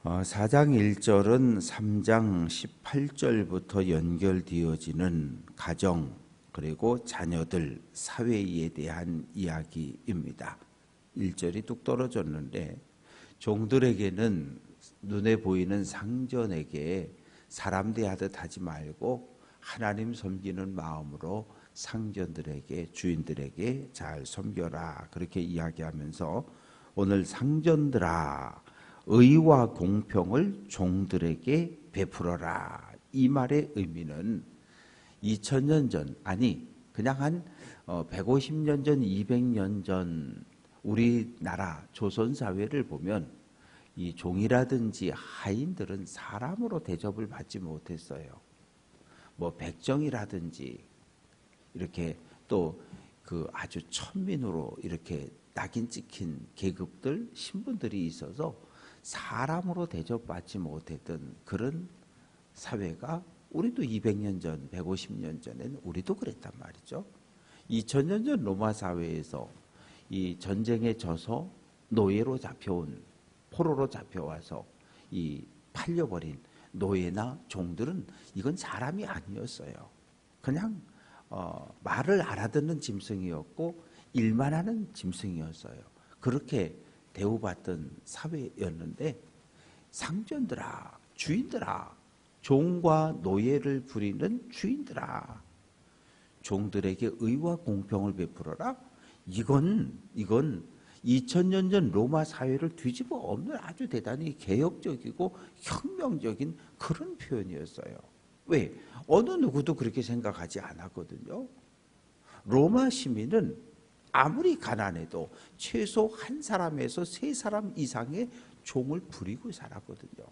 4장 1절은 3장 18절부터 연결되어지는 가정 그리고 자녀들, 사회에 대한 이야기입니다. 1절이 뚝 떨어졌는데 종들에게는 눈에 보이는 상전에게 사람 대하듯 하지 말고 하나님 섬기는 마음으로 상전들에게, 주인들에게 잘 섬겨라, 그렇게 이야기하면서 오늘 상전들아 의와 공평을 종들에게 베풀어라, 이 말의 의미는 2000년 전, 아니 그냥 한 150년 전, 200년 전 우리나라 조선사회를 보면 이 종이라든지 하인들은 사람으로 대접을 받지 못했어요. 뭐 백정이라든지 이렇게 또 그 아주 천민으로 이렇게 낙인 찍힌 계급들, 신분들이 있어서 사람으로 대접받지 못했던 그런 사회가 우리도 200년 전, 150년 전에는 우리도 그랬단 말이죠. 2000년 전 로마 사회에서 이 전쟁에 져서 노예로 잡혀온, 포로로 잡혀와서 이 팔려버린 노예나 종들은 이건 사람이 아니었어요. 그냥 말을 알아듣는 짐승이었고 일만 하는 짐승이었어요. 그렇게 대우받던 사회였는데 상전들아, 주인들아, 종과 노예를 부리는 주인들아, 종들에게 의와 공평을 베풀어라. 이건 2000년 전 로마 사회를 뒤집어 엎는 아주 대단히 개혁적이고 혁명적인 그런 표현이었어요. 왜? 어느 누구도 그렇게 생각하지 않았거든요. 로마 시민은 아무리 가난해도 최소 한 사람에서 세 사람 이상의 종을 부리고 살았거든요.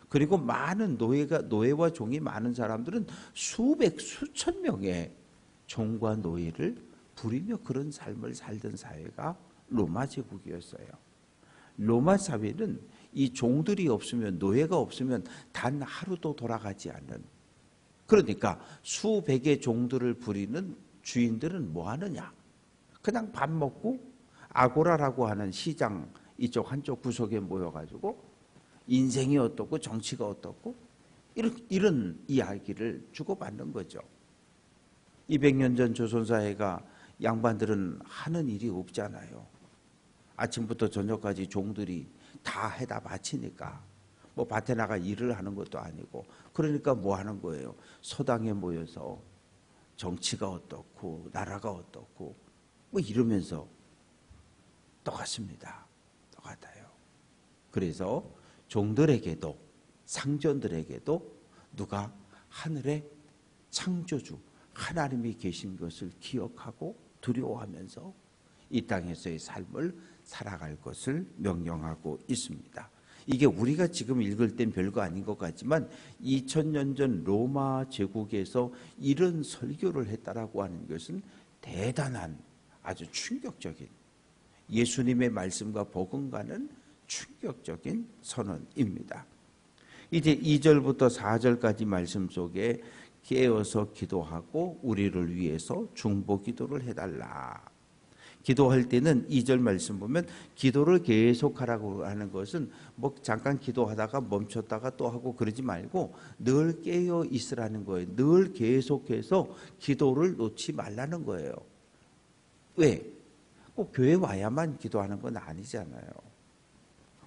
그리고 많은 노예와 종이 많은 사람들은 수백, 수천 명의 종과 노예를 부리며 그런 삶을 살던 사회가 로마 제국이었어요. 로마 사회는 이 종들이 없으면, 노예가 없으면 단 하루도 돌아가지 않는, 그러니까 수백의 종들을 부리는 주인들은 뭐 하느냐? 그냥 밥 먹고 아고라라고 하는 시장 이쪽 한쪽 구석에 모여가지고 인생이 어떻고 정치가 어떻고 이런 이야기를 주고받는 거죠. 200년 전 조선사회가 양반들은 하는 일이 없잖아요. 아침부터 저녁까지 종들이 다 해다 바치니까 뭐 밭에 나가 일을 하는 것도 아니고, 그러니까 뭐 하는 거예요? 서당에 모여서 정치가 어떻고 나라가 어떻고 뭐 이러면서 똑같습니다. 똑같아요. 그래서 종들에게도 상전들에게도 누가 하늘의 창조주 하나님이 계신 것을 기억하고 두려워하면서 이 땅에서의 삶을 살아갈 것을 명령하고 있습니다. 이게 우리가 지금 읽을 땐 별거 아닌 것 같지만 2000년 전 로마 제국에서 이런 설교를 했다라고 하는 것은 대단한, 아주 충격적인, 예수님의 말씀과 버금가는 충격적인 선언입니다. 이제 2절부터 4절까지 말씀 속에 깨어서 기도하고 우리를 위해서 중보 기도를 해달라. 기도할 때는 2절 말씀 보면 기도를 계속하라고 하는 것은 뭐 잠깐 기도하다가 멈췄다가 또 하고 그러지 말고 늘 깨어 있으라는 거예요. 늘 계속해서 기도를 놓지 말라는 거예요. 왜? 꼭 교회 와야만 기도하는 건 아니잖아요.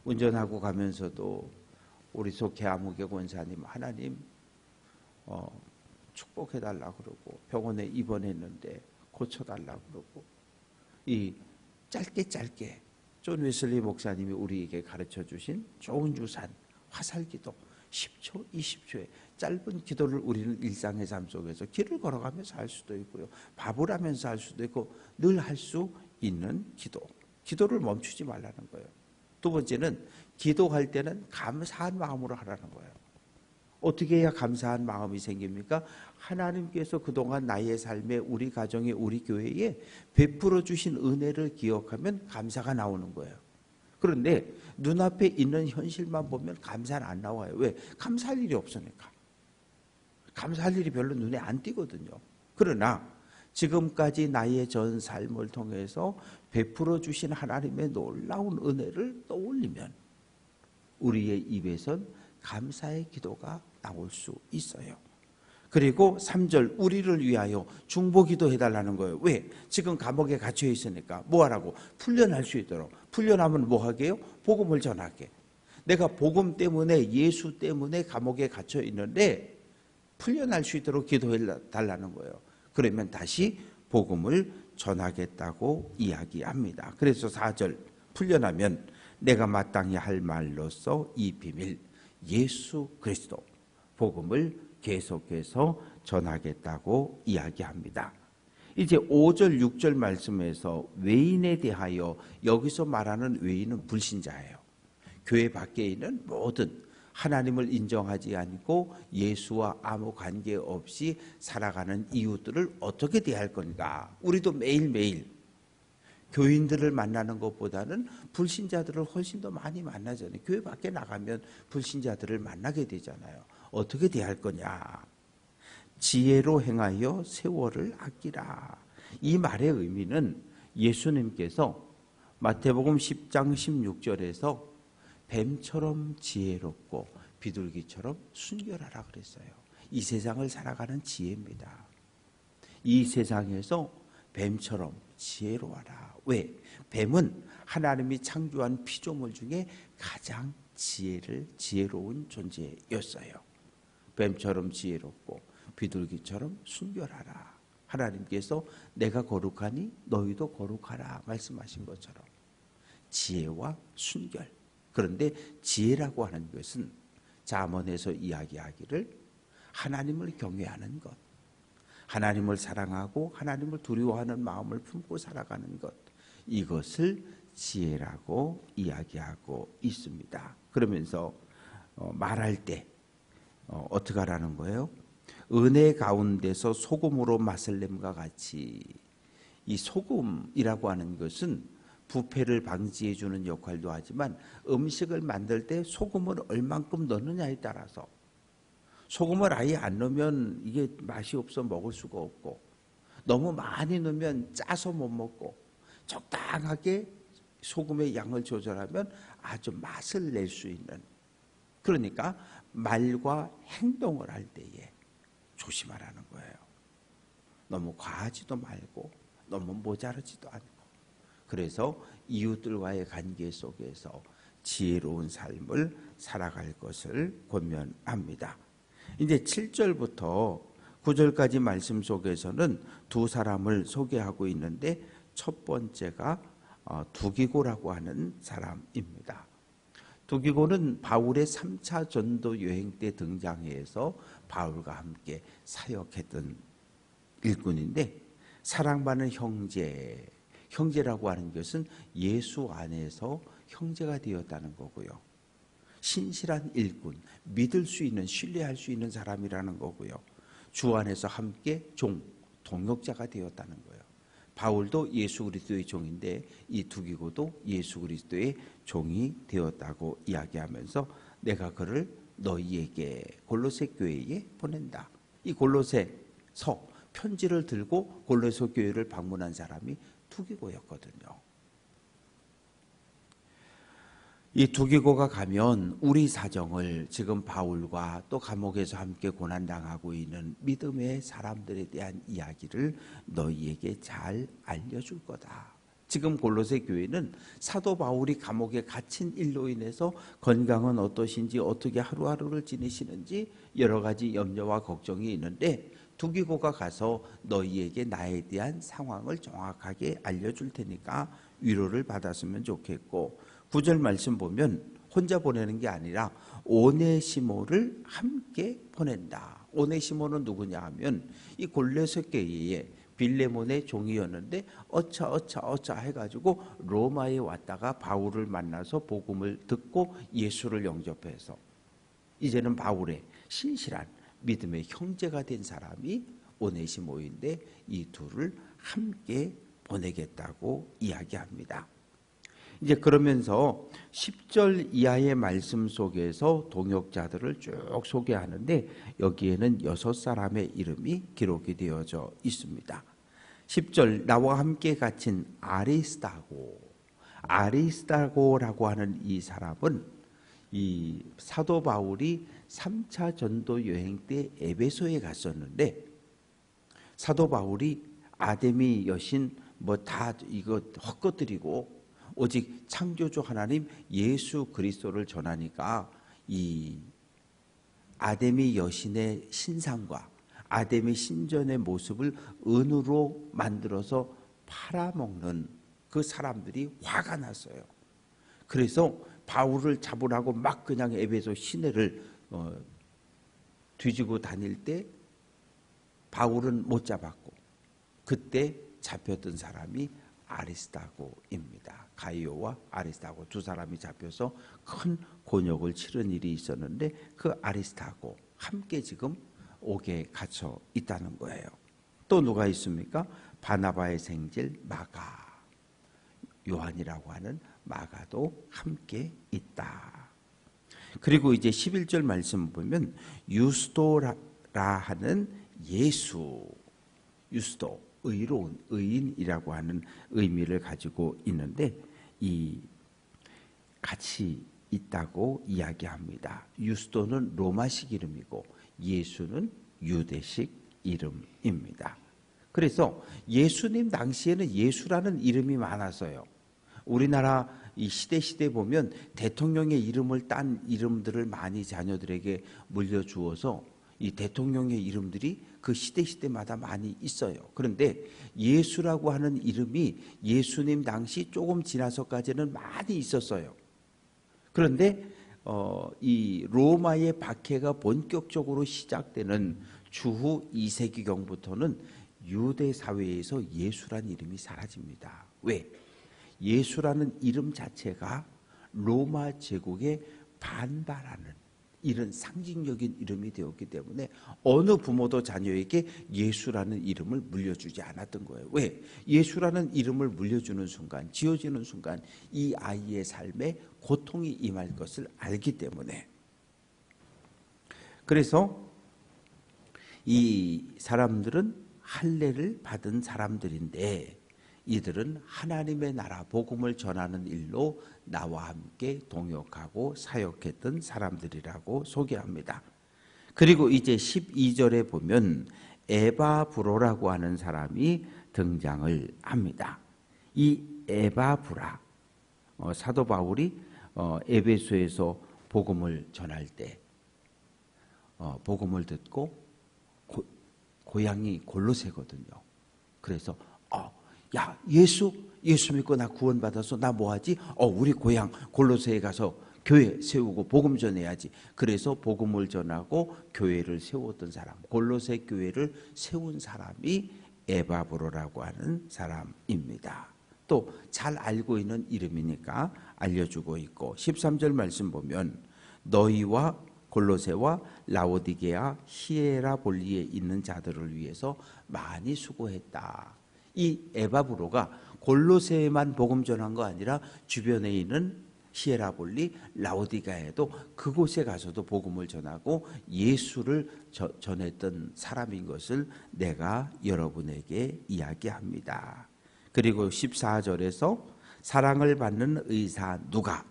운전하고 가면서도 우리 속해 아무개 권사님, 하나님 축복해달라고 그러고, 병원에 입원했는데 고쳐달라고 그러고, 이 짧게 존 웨슬리 목사님이 우리에게 가르쳐 주신 좋은 유산, 화살기도 10초, 20초의 짧은 기도를 우리는 일상의 삶 속에서 길을 걸어가면서 할 수도 있고요, 밥을 하면서 할 수도 있고, 늘 할 수 있는 기도를 멈추지 말라는 거예요. 두 번째는 기도할 때는 감사한 마음으로 하라는 거예요. 어떻게 해야 감사한 마음이 생깁니까? 하나님께서 그동안 나의 삶에, 우리 가정에, 우리 교회에 베풀어 주신 은혜를 기억하면 감사가 나오는 거예요. 그런데 눈앞에 있는 현실만 보면 감사는 안 나와요. 왜? 감사할 일이 없으니까. 감사할 일이 별로 눈에 안 띄거든요. 그러나 지금까지 나의 전 삶을 통해서 베풀어 주신 하나님의 놀라운 은혜를 떠올리면 우리의 입에선 감사의 기도가 나올 수 있어요. 그리고 3절 우리를 위하여 중보기도 해달라는 거예요. 왜? 지금 감옥에 갇혀 있으니까 뭐 하라고? 풀려날 수 있도록. 풀려나면 뭐 하게요? 복음을 전하게. 내가 복음 때문에 예수 때문에 감옥에 갇혀 있는데 풀려날 수 있도록 기도해 달라는 거예요. 그러면 다시 복음을 전하겠다고 이야기합니다. 그래서 4절 풀려나면 내가 마땅히 할 말로써 이 비밀 예수 그리스도 복음을 계속해서 전하겠다고 이야기합니다. 이제 5절 6절 말씀에서 외인에 대하여 여기서 말하는 외인은 불신자예요. 교회 밖에 있는 모든 하나님을 인정하지 않고 예수와 아무 관계없이 살아가는 이웃들을 어떻게 대할 건가? 우리도 매일매일 교인들을 만나는 것보다는 불신자들을 훨씬 더 많이 만나잖아요. 교회 밖에 나가면 불신자들을 만나게 되잖아요. 어떻게 대할 거냐? 지혜로 행하여 세월을 아끼라. 이 말의 의미는 예수님께서 마태복음 10장 16절에서 뱀처럼 지혜롭고 비둘기처럼 순결하라 그랬어요. 이 세상을 살아가는 지혜입니다. 이 세상에서 뱀처럼 지혜로워라. 왜? 뱀은 하나님이 창조한 피조물 중에 가장 지혜로운 존재였어요. 뱀처럼 지혜롭고 비둘기처럼 순결하라. 하나님께서 내가 거룩하니 너희도 거룩하라 말씀하신 것처럼 지혜와 순결. 그런데 지혜라고 하는 것은 잠언에서 이야기하기를 하나님을 경외하는 것, 하나님을 사랑하고 하나님을 두려워하는 마음을 품고 살아가는 것, 이것을 지혜라고 이야기하고 있습니다. 그러면서 말할 때 어떻게 하라는 거예요? 은혜 가운데서 소금으로 맛을 냄과 같이. 이 소금이라고 하는 것은 부패를 방지해 주는 역할도 하지만 음식을 만들 때 소금을 얼만큼 넣느냐에 따라서, 소금을 아예 안 넣으면 이게 맛이 없어 먹을 수가 없고, 너무 많이 넣으면 짜서 못 먹고, 적당하게 소금의 양을 조절하면 아주 맛을 낼 수 있는. 그러니까 말과 행동을 할 때에 조심하라는 거예요. 너무 과하지도 말고 너무 모자르지도 않고. 그래서 이웃들과의 관계 속에서 지혜로운 삶을 살아갈 것을 권면합니다. 이제 7절부터 9절까지 말씀 속에서는 두 사람을 소개하고 있는데 첫 번째가 두기고라고 하는 사람입니다. 두기고는 바울의 3차 전도 여행 때 등장해서 바울과 함께 사역했던 일꾼인데, 사랑받는 형제라고 하는 것은 예수 안에서 형제가 되었다는 거고요. 신실한 일꾼, 믿을 수 있는, 신뢰할 수 있는 사람이라는 거고요. 주 안에서 함께 동역자가 되었다는 거예요. 바울도 예수 그리스도의 종인데 이 두기고도 예수 그리스도의 종이 되었다고 이야기하면서 내가 그를 너희에게 골로새 교회에 보낸다. 이 골로새서 편지를 들고 골로새 교회를 방문한 사람이 두기고였거든요. 이 두기고가 가면 우리 사정을, 지금 바울과 또 감옥에서 함께 고난당하고 있는 믿음의 사람들에 대한 이야기를 너희에게 잘 알려줄 거다. 지금 골로새 교회는 사도 바울이 감옥에 갇힌 일로 인해서 건강은 어떠신지, 어떻게 하루하루를 지내시는지 여러 가지 염려와 걱정이 있는데, 두기고가 가서 너희에게 나에 대한 상황을 정확하게 알려줄 테니까 위로를 받았으면 좋겠고, 9절 말씀 보면 혼자 보내는 게 아니라 오네시모를 함께 보낸다. 오네시모는 누구냐 하면 이 골로새 교회에 빌레몬의 종이었는데 어차 해가지고 로마에 왔다가 바울을 만나서 복음을 듣고 예수를 영접해서 이제는 바울의 신실한 믿음의 형제가 된 사람이 오네시모인데, 이 둘을 함께 보내겠다고 이야기합니다. 이제 그러면서 10절 이하의 말씀 속에서 동역자들을 쭉 소개하는데 여기에는 6사람의 이름이 기록이 되어져 있습니다. 10절 나와 함께 갇힌 아리스다고라고 하는 이 사람은 이 사도 바울이 3차 전도 여행 때 에베소에 갔었는데 사도 바울이 아데미 여신 뭐 다 이거 헛것들이고 오직 창조주 하나님 예수 그리스도를 전하니까 이 아데미 여신의 신상과 아데미 신전의 모습을 은으로 만들어서 팔아먹는 그 사람들이 화가 났어요. 그래서 바울을 잡으라고 막 그냥 에베소 시내를 뒤지고 다닐 때 바울은 못 잡았고 그때 잡혔던 사람이 아리스타고입니다. 가이오와 아리스타고 두 사람이 잡혀서 큰 곤욕을 치른 일이 있었는데 그 아리스타고 함께 지금 옥에 갇혀 있다는 거예요. 또 누가 있습니까? 바나바의 생질 마가, 요한이라고 하는 마가도 함께 있다. 그리고 이제 11절 말씀 보면 유스도라 하는 예수, 유스도 의로운 의인이라고 하는 의미를 가지고 있는데 이 같이 있다고 이야기합니다. 유스도는 로마식 이름이고 예수는 유대식 이름입니다. 그래서 예수님 당시에는 예수라는 이름이 많았어요. 우리나라 이 시대 보면 대통령의 이름을 딴 이름들을 많이 자녀들에게 물려주어서 이 대통령의 이름들이 그 시대마다 많이 있어요. 그런데 예수라고 하는 이름이 예수님 당시 조금 지나서까지는 많이 있었어요. 그런데 이 로마의 박해가 본격적으로 시작되는 주후 2세기경부터는 유대 사회에서 예수라는 이름이 사라집니다. 왜? 예수라는 이름 자체가 로마 제국에 반발하는 이런 상징적인 이름이 되었기 때문에 어느 부모도 자녀에게 예수라는 이름을 물려주지 않았던 거예요. 왜? 예수라는 이름을 물려주는 순간, 지어지는 순간 이 아이의 삶에 고통이 임할 것을 알기 때문에. 그래서 이 사람들은 할례를 받은 사람들인데 이들은 하나님의 나라 복음을 전하는 일로 나와 함께 동역하고 사역했던 사람들이라고 소개합니다. 그리고 이제 12절에 보면 에바브로라고 하는 사람이 등장을 합니다. 이 에바브라, 사도 바울이 에베소에서 복음을 전할 때 복음을 듣고 고향이 골로새거든요. 그래서 야, 예수 믿고 나 구원받아서 나 뭐하지? 우리 고향 골로새에 가서 교회 세우고 복음 전해야지. 그래서 복음을 전하고 교회를 세웠던 사람, 골로새 교회를 세운 사람이 에바브로라고 하는 사람입니다. 또 잘 알고 있는 이름이니까 알려주고 있고 13절 말씀 보면 너희와 골로새와 라오디게아 히에라볼리에 있는 자들을 위해서 많이 수고했다. 이 에바브로가 골로새에만 복음 전한 거 아니라 주변에 있는 히에라볼리, 라오디게아에도 그곳에 가서도 복음을 전하고 예수를 전했던 사람인 것을 내가 여러분에게 이야기합니다. 그리고 14절에서 사랑을 받는 의사 누가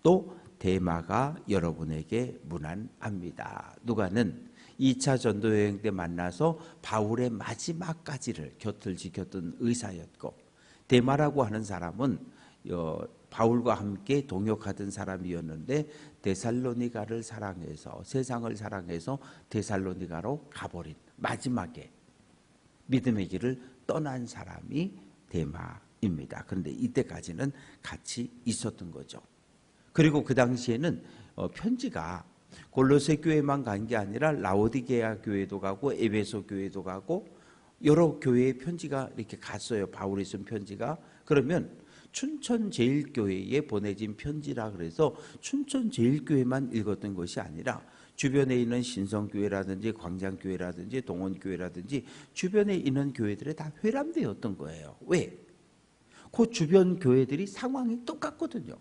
또 데마가 여러분에게 문안합니다. 누가는 2차 전도여행 때 만나서 바울의 마지막까지를 곁을 지켰던 의사였고 데마라고 하는 사람은 바울과 함께 동역하던 사람이었는데 데살로니가를 사랑해서 세상을 사랑해서 데살로니가로 가버린 마지막에 믿음의 길을 떠난 사람이 데마입니다. 그런데 이때까지는 같이 있었던 거죠. 그리고 그 당시에는 편지가 골로새 교회만 간 게 아니라 라오디게아 교회도 가고 에베소 교회도 가고 여러 교회의 편지가 이렇게 갔어요. 바울이 쓴 편지가. 그러면 춘천제일교회에 보내진 편지라 그래서 춘천제일교회만 읽었던 것이 아니라 주변에 있는 신성교회라든지 광장교회라든지 동원교회라든지 주변에 있는 교회들에 다 회람되었던 거예요. 왜? 그 주변 교회들이 상황이 똑같거든요.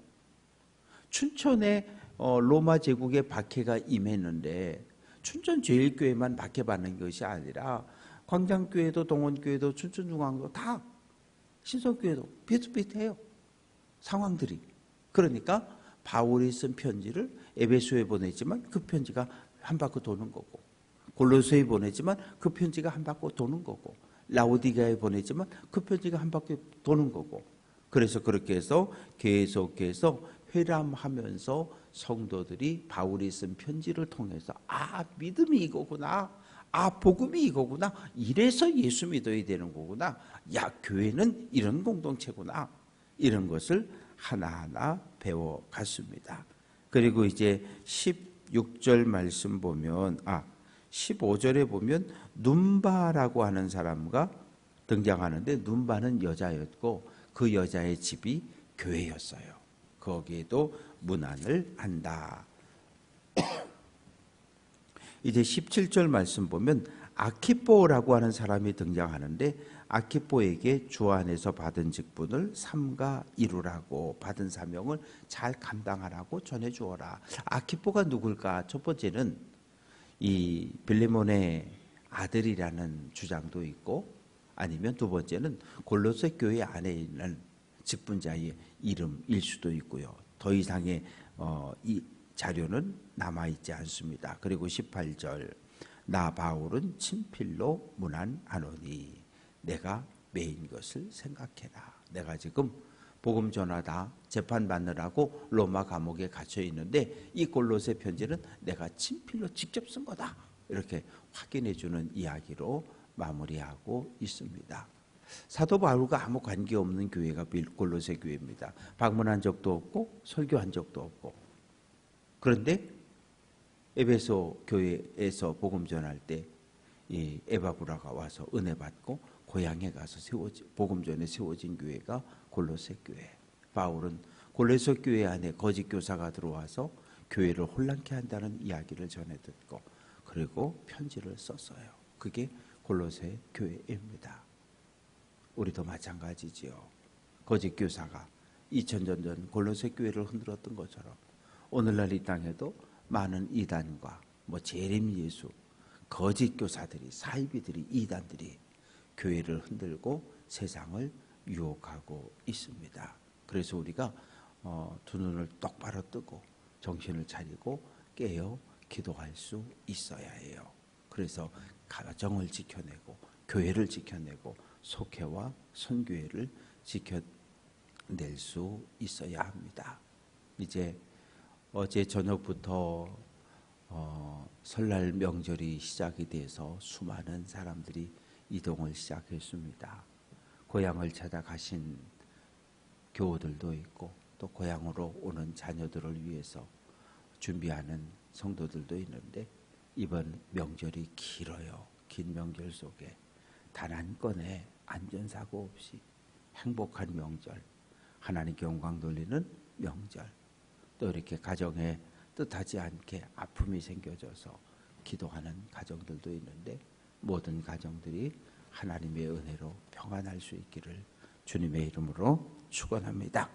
춘천에 로마 제국의 박해가 임했는데 춘천제일교회만 박해받는 것이 아니라 광장교회도 동원교회도 춘천중앙도 다 신성교회도 비슷비슷해요. 상황들이. 그러니까 바울이 쓴 편지를 에베소에 보냈지만 그 편지가 한 바퀴 도는 거고, 골로새에 보냈지만 그 편지가 한 바퀴 도는 거고, 라오디게아에 보냈지만 그 편지가 한 바퀴 도는 거고. 그래서 그렇게 해서 계속해서 회람하면서 성도들이 바울이 쓴 편지를 통해서 믿음이 이거구나, 복음이 이거구나, 이래서 예수 믿어야 되는 거구나, 교회는 이런 공동체구나, 이런 것을 하나하나 배워갔습니다. 그리고 이제 16절 말씀 보면 15절에 보면 눈바라고 하는 사람과 등장하는데, 눈바는 여자였고 그 여자의 집이 교회였어요. 거기에도 문안을 한다. 이제 17절 말씀 보면 아키포라고 하는 사람이 등장하는데, 아키포에게 주 안에서 받은 직분을 삼가 이루라고, 받은 사명을 잘 감당하라고 전해주어라. 아키포가 누굴까? 첫 번째는 이 빌레몬의 아들이라는 주장도 있고, 아니면 두 번째는 골로새 교회 안에 있는 직분자의 이름일 수도 있고요. 더 이상의 이 자료는 남아있지 않습니다. 그리고 18절, 나 바울은 친필로 문안하노니 내가 매인 것을 생각해라. 내가 지금 복음 전하다 재판받느라고 로마 감옥에 갇혀 있는데, 이 골로새 편지는 내가 친필로 직접 쓴 거다, 이렇게 확인해 주는 이야기로 마무리하고 있습니다. 사도 바울과 아무 관계없는 교회가 골로새 교회입니다. 방문한 적도 없고 설교한 적도 없고. 그런데 에베소 교회에서 복음 전할 때 이 에바브라가 와서 은혜 받고 고향에 가서 복음 전에 세워진 교회가 골로새 교회. 바울은 골로새 교회 안에 거짓 교사가 들어와서 교회를 혼란케 한다는 이야기를 전해 듣고, 그리고 편지를 썼어요. 그게 골로새 교회입니다. 우리도 마찬가지지요. 거짓 교사가 2000년 전 골로새 교회를 흔들었던 것처럼 오늘날 이 땅에도 많은 이단과 재림 예수, 거짓 교사들이, 사이비들이, 이단들이 교회를 흔들고 세상을 유혹하고 있습니다. 그래서 우리가 두 눈을 똑바로 뜨고 정신을 차리고 깨어 기도할 수 있어야 해요. 그래서 가정을 지켜내고 교회를 지켜내고 속회와 선교회를 지켜낼 수 있어야 합니다. 이제 어제 저녁부터 설날 명절이 시작이 돼서 수많은 사람들이 이동을 시작했습니다. 고향을 찾아가신 교우들도 있고, 또 고향으로 오는 자녀들을 위해서 준비하는 성도들도 있는데, 이번 명절이 길어요. 긴 명절 속에 단 한 건의 안전사고 없이 행복한 명절, 하나님께 영광 돌리는 명절, 또 이렇게 가정에 뜻하지 않게 아픔이 생겨져서 기도하는 가정들도 있는데, 모든 가정들이 하나님의 은혜로 평안할 수 있기를 주님의 이름으로 축원합니다.